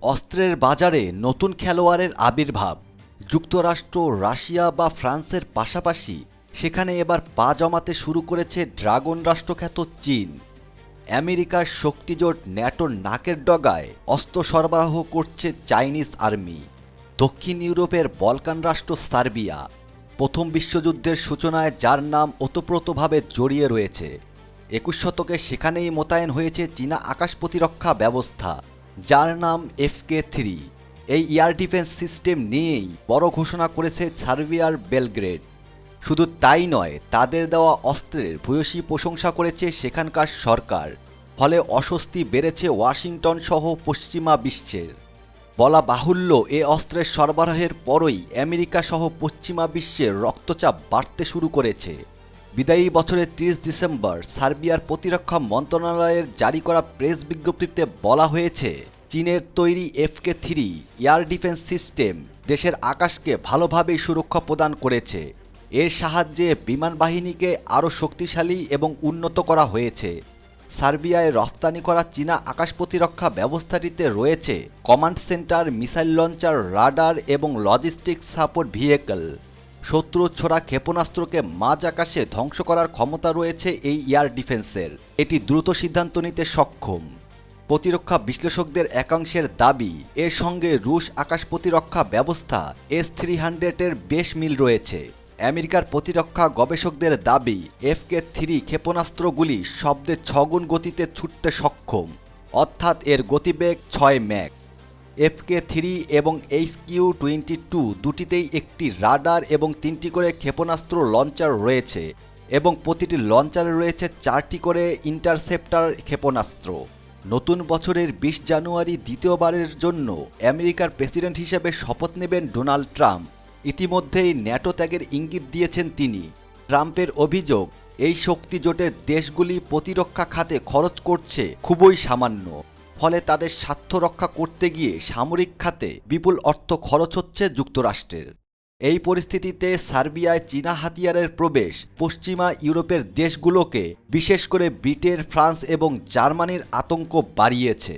অস্ত্রের বাজারে নতুন খেলোয়াড়ের আবির্ভাব। যুক্তরাষ্ট্র, রাশিয়া বা ফ্রান্সের পাশাপাশি সেখানে এবার পা জমাতে শুরু করেছে ড্রাগন রাষ্ট্রখ্যাত চীন। আমেরিকার শক্তিজোট ন্যাটোর নাকের ডগায় অস্ত্র সরবরাহ করছে চাইনিজ আর্মি। দক্ষিণ ইউরোপের বলকান রাষ্ট্র সার্বিয়া প্রথম বিশ্বযুদ্ধের সূচনায় যার নাম ওতপ্রোতভাবে জড়িয়ে রয়েছে। 21 শতকে সেখানেই মোতায়েন হয়েছে চীনা আকাশ প্রতিরক্ষা ব্যবস্থা, যার নাম FK-3। এই এয়ার ডিফেন্স সিস্টেম নিয়েই বড় ঘোষণা করেছে সার্বিয়ার বেলগ্রেড। শুধু তাই নয়, তাদের দেওয়া অস্ত্রের ভূয়সী প্রশংসা করেছে সেখানকার সরকার। ফলে অস্বস্তি বেড়েছে ওয়াশিংটন সহ পশ্চিমা বিশ্বের। বলা বাহুল্য, এ অস্ত্রের সরবরাহের পরই আমেরিকা সহ পশ্চিমা বিশ্বের রক্তচাপ বাড়তে শুরু করেছে। বিদায়ী বছরের 30 ডিসেম্বর সার্বিয়ার প্রতিরক্ষা মন্ত্রণালয়ের জারি করা প্রেস বিজ্ঞপ্তিতে বলা হয়েছে, চীনের তৈরি FK-3 এয়ার ডিফেন্স সিস্টেম দেশের আকাশকে ভালোভাবেই সুরক্ষা প্রদান করেছে। এর সাহায্যে বিমান বাহিনীকে আরও শক্তিশালী এবং উন্নত করা হয়েছে। সার্বিয়ায় রফতানি করা চীনা আকাশ প্রতিরক্ষা ব্যবস্থাটিতে রয়েছে command centre, missile launcher, radar এবং লজিস্টিক্স সাপোর্ট ভেহিকল। শত্রু ছোড়া ক্ষেপণাস্ত্রকে মাঝ আকাশে ধ্বংস করার ক্ষমতা রয়েছে এই এয়ার ডিফেন্সের। এটি দ্রুত সিদ্ধান্ত নিতে সক্ষম। প্রতিরক্ষা বিশ্লেষকদের একাংশের দাবি, এর সঙ্গে রুশ আকাশ প্রতিরক্ষা ব্যবস্থা S-300-এর বেশ মিল রয়েছে। আমেরিকার প্রতিরক্ষা গবেষকদের দাবি, FK-3 ক্ষেপণাস্ত্রগুলি শব্দে 6 গুণ গতিতে ছুটতে সক্ষম, অর্থাৎ এর গতিবেগ 6 ম্যাক। FK-3 এবং HQ-22 দুটিতেই একটি রাডার এবং 3টি করে ক্ষেপণাস্ত্র লঞ্চার রয়েছে এবং প্রতিটি লঞ্চারে রয়েছে 4টি করে ইন্টারসেপ্টর ক্ষেপণাস্ত্র। নতুন বছরের 20 জানুয়ারি দ্বিতীয়বারের জন্য আমেরিকার প্রেসিডেন্ট হিসেবে শপথ নেবেন ডোনাল্ড ট্রাম্প। ইতিমধ্যেই ন্যাটো ত্যাগের ইঙ্গিত দিয়েছেন তিনি। ট্রাম্পের অভিযোগ, এই শক্তি জোটের দেশগুলি প্রতিরক্ষা খাতে খরচ করছে খুবই সামান্য, ফলে তাদের স্বার্থ রক্ষা করতে গিয়ে সামরিক খাতে বিপুল অর্থ খরচ হচ্ছে যুক্তরাষ্ট্রের। এই পরিস্থিতিতে সার্বিয়ায় চীনা হাতিয়ারের প্রবেশ পশ্চিমা ইউরোপের দেশগুলোকে, বিশেষ করে ব্রিটেন, ফ্রান্স এবং জার্মানির আতঙ্ক বাড়িয়েছে।